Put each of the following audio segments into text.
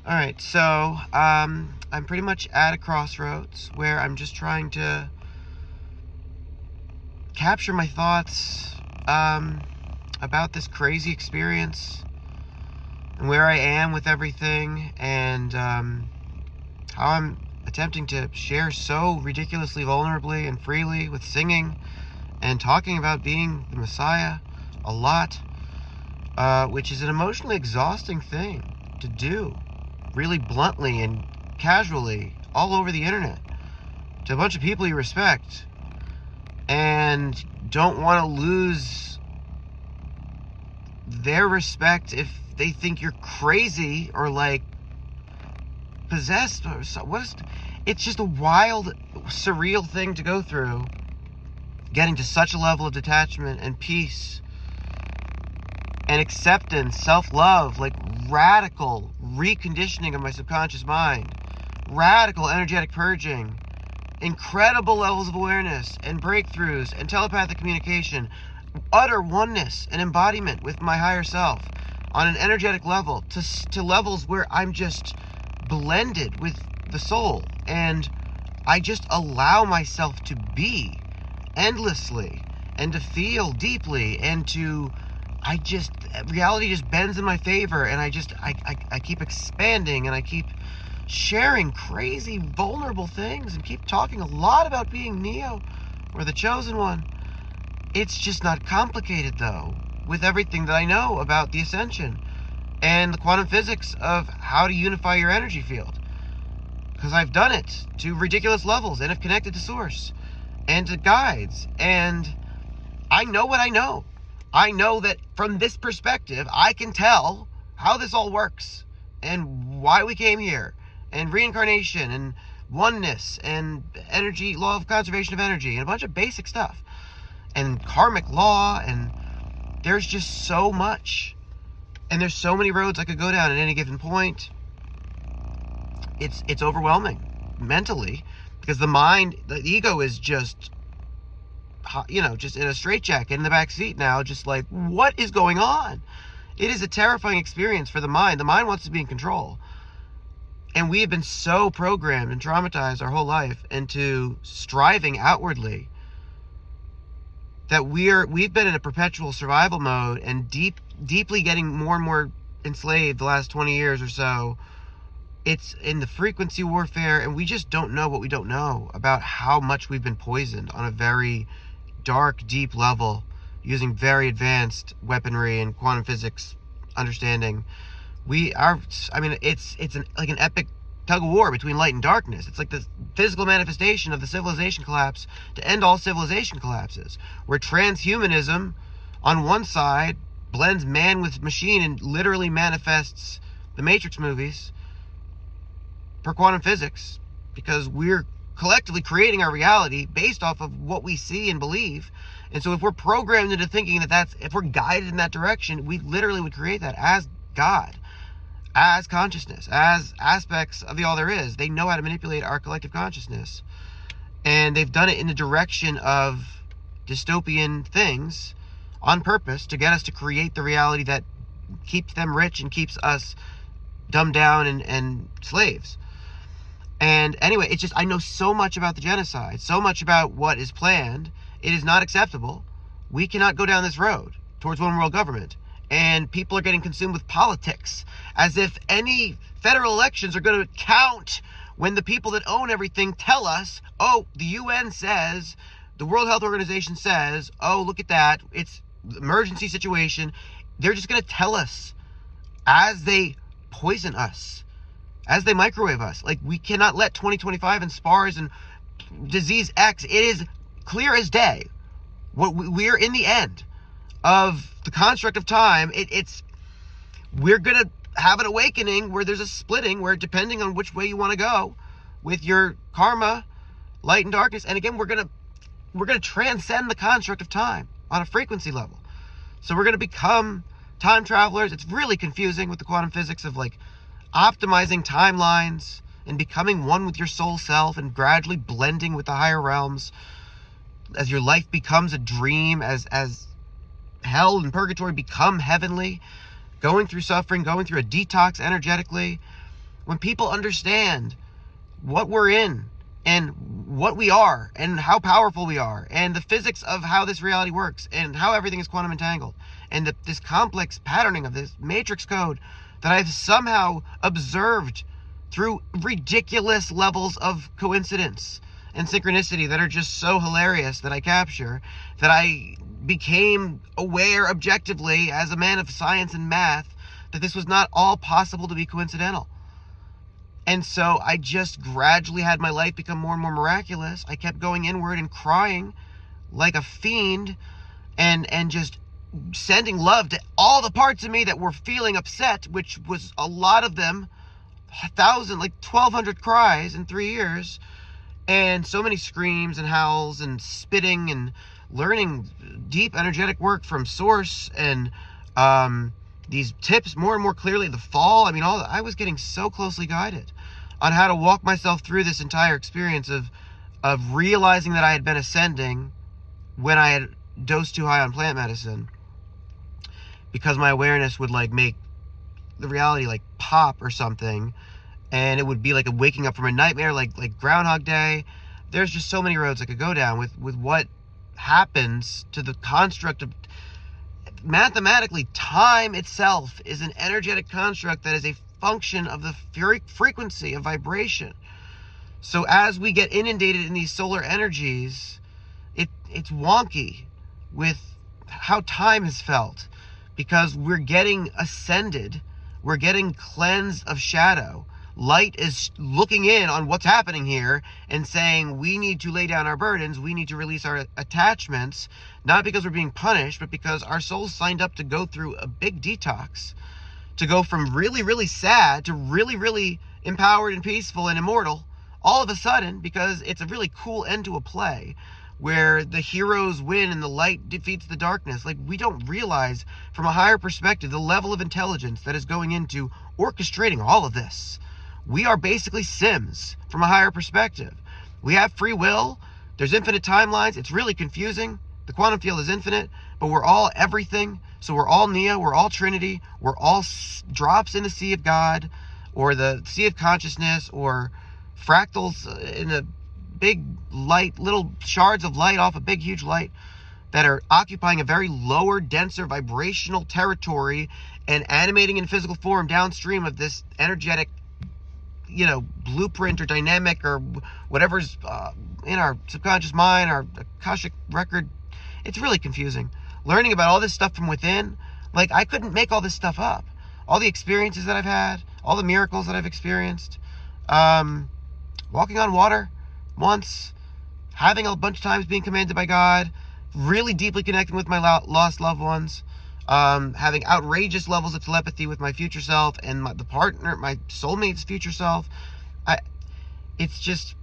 All right, so I'm pretty much at a crossroads where I'm just trying to capture my thoughts about this crazy experience and where I am with everything, and how I'm attempting to share so ridiculously vulnerably and freely with singing and talking about being the Messiah a lot, which is an emotionally exhausting thing to do, really bluntly and casually, all over the internet, to a bunch of people you respect and don't want to lose their respect if they think you're crazy or like possessed or so. It's just a wild, surreal thing to go through, getting to such a level of detachment and peace and acceptance, self-love, like radical reconditioning of my subconscious mind, radical energetic purging, incredible levels of awareness and breakthroughs and telepathic communication, utter oneness and embodiment with my higher self on an energetic level to levels where I'm just blended with the soul, and I just allow myself to be endlessly and to feel deeply, and reality just bends in my favor, and I keep expanding, and I keep sharing crazy vulnerable things and keep talking a lot about being Neo or the chosen one. It's just not complicated though, with everything that I know about the ascension and the quantum physics of how to unify your energy field, because I've done it to ridiculous levels and have connected to source and to guides, and I know what I know. I know that from this perspective I can tell how this all works and why we came here, and reincarnation and oneness and energy, law of conservation of energy, and a bunch of basic stuff and karmic law, and there's just so much, and there's so many roads I could go down at any given point. It's overwhelming mentally, because the mind, the ego is just just in a straitjacket in the back seat now, just like, what is going on? It is a terrifying experience for the mind. The mind wants to be in control. And we have been so programmed and traumatized our whole life into striving outwardly that we've been in a perpetual survival mode and deeply getting more and more enslaved the last 20 years or so. It's in the frequency warfare, and we just don't know what we don't know about how much we've been poisoned on a very dark, deep level, using very advanced weaponry and quantum physics understanding. It's an epic tug of war between light and darkness. It's like the physical manifestation of the civilization collapse to end all civilization collapses, where transhumanism on one side blends man with machine and literally manifests the Matrix movies per quantum physics, because we're collectively creating our reality based off of what we see and believe. And so if we're programmed into thinking if we're guided in that direction, we literally would create that as God, as consciousness, as aspects of the all there is. They know how to manipulate our collective consciousness, and they've done it in the direction of dystopian things on purpose to get us to create the reality that keeps them rich and keeps us dumbed down and slaves. And anyway, it's just, I know so much about the genocide, so much about what is planned. It is not acceptable. We cannot go down this road towards one world government. And people are getting consumed with politics, as if any federal elections are going to count when the people that own everything tell us, oh, the UN says, the World Health Organization says, oh, look at that, it's emergency situation. They're just going to tell us as they poison us, as they microwave us. Like, we cannot let 2025 and SPARS and disease X, it is clear as day. We're in the end of the construct of time. We're going to have an awakening where there's a splitting, where depending on which way you want to go with your karma, light and darkness, and again, we're going to transcend the construct of time on a frequency level. So we're going to become time travelers. It's really confusing with the quantum physics of like optimizing timelines and becoming one with your soul self and gradually blending with the higher realms as your life becomes a dream, as hell and purgatory become heavenly, going through suffering, going through a detox energetically, when people understand what we're in and what we are and how powerful we are and the physics of how this reality works and how everything is quantum entangled and this complex patterning of this matrix code that I've somehow observed through ridiculous levels of coincidence and synchronicity that are just so hilarious that I capture, that I became aware objectively as a man of science and math that this was not all possible to be coincidental. And so I just gradually had my life become more and more miraculous. I kept going inward and crying like a fiend and just sending love to all the parts of me that were feeling upset, which was a lot of them, 1,200 cries in 3 years, and so many screams and howls and spitting and learning deep energetic work from source and these tips more and more clearly. The fall, I was getting so closely guided on how to walk myself through this entire experience of realizing that I had been ascending when I had dosed too high on plant medicine, because my awareness would make the reality pop or something, and it would be like a waking up from a nightmare, like Groundhog Day. There's just so many roads I could go down with what happens to the construct of mathematically. Time itself is an energetic construct that is a function of the frequency of vibration. So as we get inundated in these solar energies, it's wonky with how time has felt, because we're getting ascended, we're getting cleansed of shadow. Light is looking in on what's happening here and saying we need to lay down our burdens, we need to release our attachments, not because we're being punished, but because our souls signed up to go through a big detox, to go from really, really sad to really, really empowered and peaceful and immortal all of a sudden, because it's a really cool end to a play where the heroes win and the light defeats the darkness. We don't realize from a higher perspective the level of intelligence that is going into orchestrating all of this. We are basically Sims from a higher perspective. We have free will. There's infinite timelines. It's really confusing. The quantum field is infinite, but we're all everything. So we're all Neo. We're all Trinity. We're all drops in the sea of God, or the sea of consciousness, or fractals in a big light, little shards of light off a big, huge light that are occupying a very lower, denser vibrational territory and animating in physical form downstream of this energetic blueprint or dynamic or whatever's in our subconscious mind, our Akashic record. It's really confusing. Learning about all this stuff from within, I couldn't make all this stuff up. All the experiences that I've had, all the miracles that I've experienced, walking on water once, having a bunch of times being commanded by God, really deeply connecting with my lost loved ones, having outrageous levels of telepathy with my future self and my soulmate's future self. It's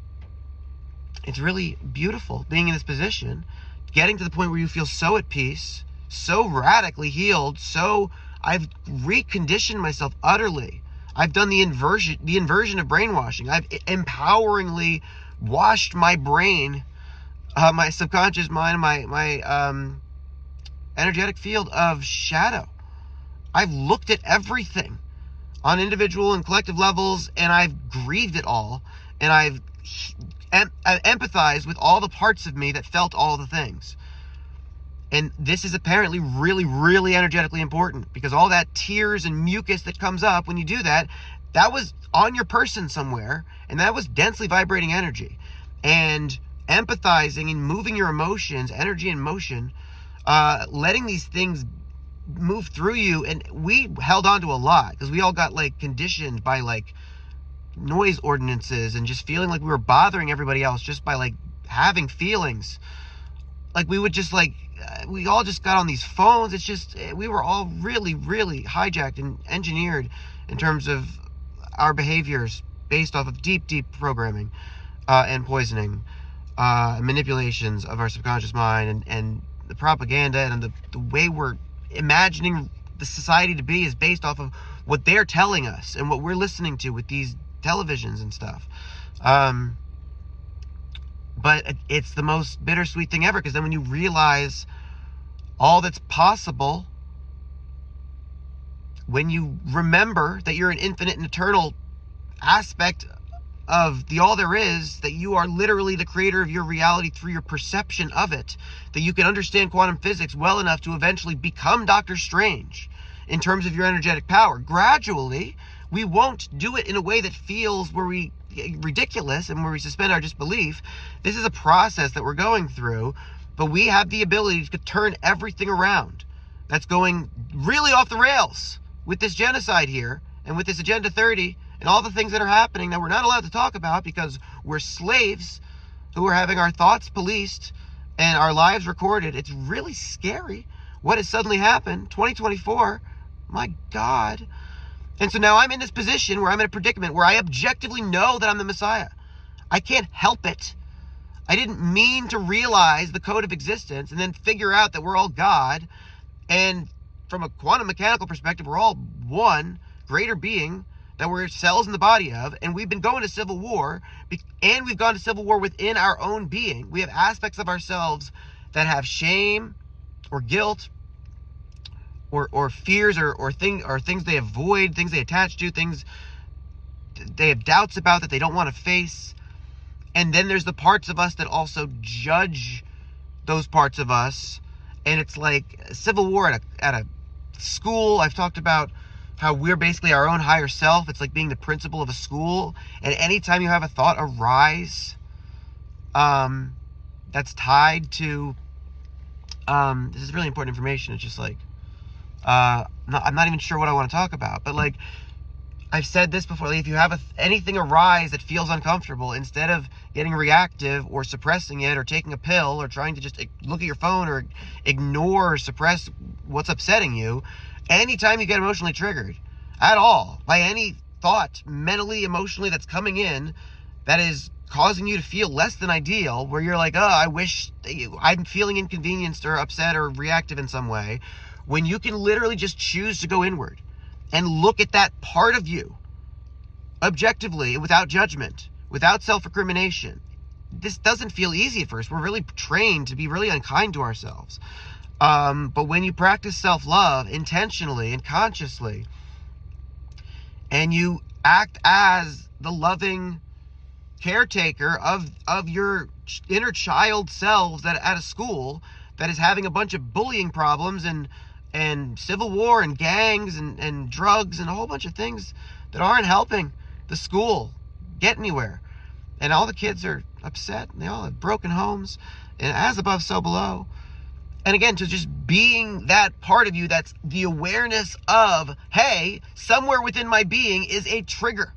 really beautiful being in this position, getting to the point where you feel so at peace, so radically healed, so I've reconditioned myself utterly. I've done the inversion of brainwashing. I've empoweringly washed my brain, my subconscious mind, my energetic field of shadow. I've looked at everything on individual and collective levels, and I've grieved it all, and I've empathized with all the parts of me that felt all the things. And this is apparently really, really energetically important, because all that tears and mucus that comes up when you do that, that was on your person somewhere, and that was densely vibrating energy. And empathizing and moving your emotions, energy and motion, letting these things move through you. And we held on to a lot because we all got conditioned by noise ordinances and just feeling like we were bothering everybody else just by having feelings. We would just we all just got on these phones. It's just, we were all really, really hijacked and engineered in terms of our behaviors based off of deep, deep programming and poisoning, manipulations of our subconscious mind, and the propaganda and the way we're imagining the society to be is based off of what they're telling us and what we're listening to with these televisions and stuff. But it's the most bittersweet thing ever, because then when you realize all that's possible, when you remember that you're an infinite and eternal aspect of the all there is, that you are literally the creator of your reality through your perception of it, that you can understand quantum physics well enough to eventually become Doctor Strange in terms of your energetic power. Gradually, we won't do it in a way that feels ridiculous and where we suspend our disbelief. This is a process that we're going through, but we have the ability to turn everything around that's going really off the rails with this genocide here and with this Agenda 30 and all the things that are happening that we're not allowed to talk about because we're slaves who are having our thoughts policed and our lives recorded. It's really scary what has suddenly happened. 2024, my God. And so now I'm in this position where I'm in a predicament where I objectively know that I'm the Messiah. I can't help it. I didn't mean to realize the code of existence and then figure out that we're all God. And from a quantum mechanical perspective, we're all one greater being that we're cells in the body of, and we've been going to civil war, and we've gone to civil war within our own being. We have aspects of ourselves that have shame or guilt or fears or things they avoid, things they attach to, things they have doubts about that they don't want to face. And then there's the parts of us that also judge those parts of us, and it's like civil war at a school. I've talked about how we're basically our own higher self. It's like being the principal of a school. And anytime you have a thought arise that's tied to, this is really important information. It's just like, I'm not even sure what I want to talk about. But like, I've said this before. Like, if you have anything arise that feels uncomfortable, instead of getting reactive or suppressing it or taking a pill or trying to just look at your phone or ignore or suppress what's upsetting you, anytime you get emotionally triggered at all by any thought, mentally, emotionally, that's coming in that is causing you to feel less than ideal, where you're like, oh, I wish I'm feeling inconvenienced or upset or reactive in some way, when you can literally just choose to go inward and look at that part of you objectively, without judgment, without self-recrimination. This doesn't feel easy at first. We're really trained to be really unkind to ourselves. But when you practice self-love intentionally and consciously, and you act as the loving caretaker of your inner child selves that at a school that is having a bunch of bullying problems and civil war and gangs and drugs and a whole bunch of things that aren't helping the school get anywhere. And all the kids are upset, and they all have broken homes, and as above, so below. And again, to just being that part of you, that's the awareness of, hey, somewhere within my being is a trigger.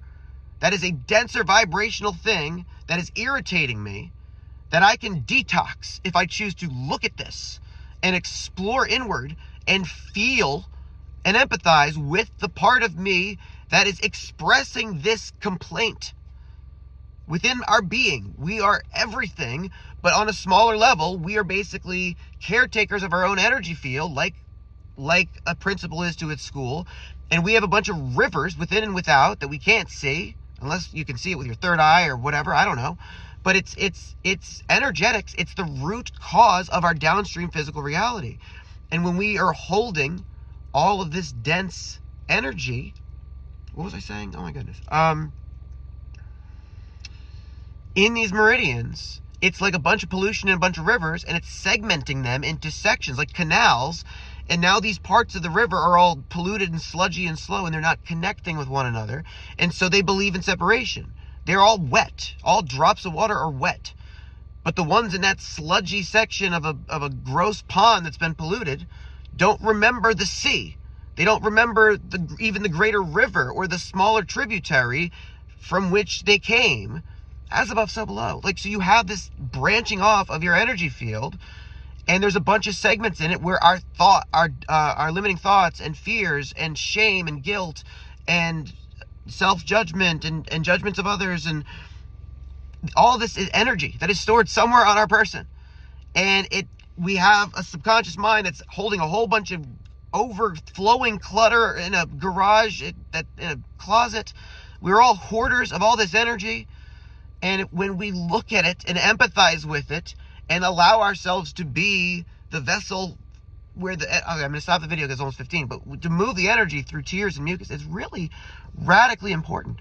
That is a denser vibrational thing that is irritating me, that I can detox if I choose to look at this and explore inward and feel and empathize with the part of me that is expressing this complaint. Within our being, we are everything, but on a smaller level, we are basically caretakers of our own energy field, like a principal is to its school. And we have a bunch of rivers within and without that we can't see, unless you can see it with your third eye or whatever, I don't know. But it's energetics. It's the root cause of our downstream physical reality. And when we are holding all of this dense energy, what was I saying? Oh my goodness. In these meridians, it's like a bunch of pollution and a bunch of rivers, and it's segmenting them into sections like canals. And now these parts of the river are all polluted and sludgy and slow, and they're not connecting with one another. And so they believe in separation. They're all wet. All drops of water are wet. But the ones in that sludgy section of a gross pond that's been polluted don't remember the sea. They don't remember even the greater river or the smaller tributary from which they came. As above, so below. Like, so you have this branching off of your energy field, and there's a bunch of segments in it where our limiting thoughts and fears and shame and guilt and self-judgment and judgments of others, and all this is energy that is stored somewhere on our person. And we have a subconscious mind that's holding a whole bunch of overflowing clutter in a garage, in a closet. We're all hoarders of all this energy. And when we look at it and empathize with it and allow ourselves to be the vessel where I'm going to stop the video because it's almost 15, but to move the energy through tears and mucus is really radically important.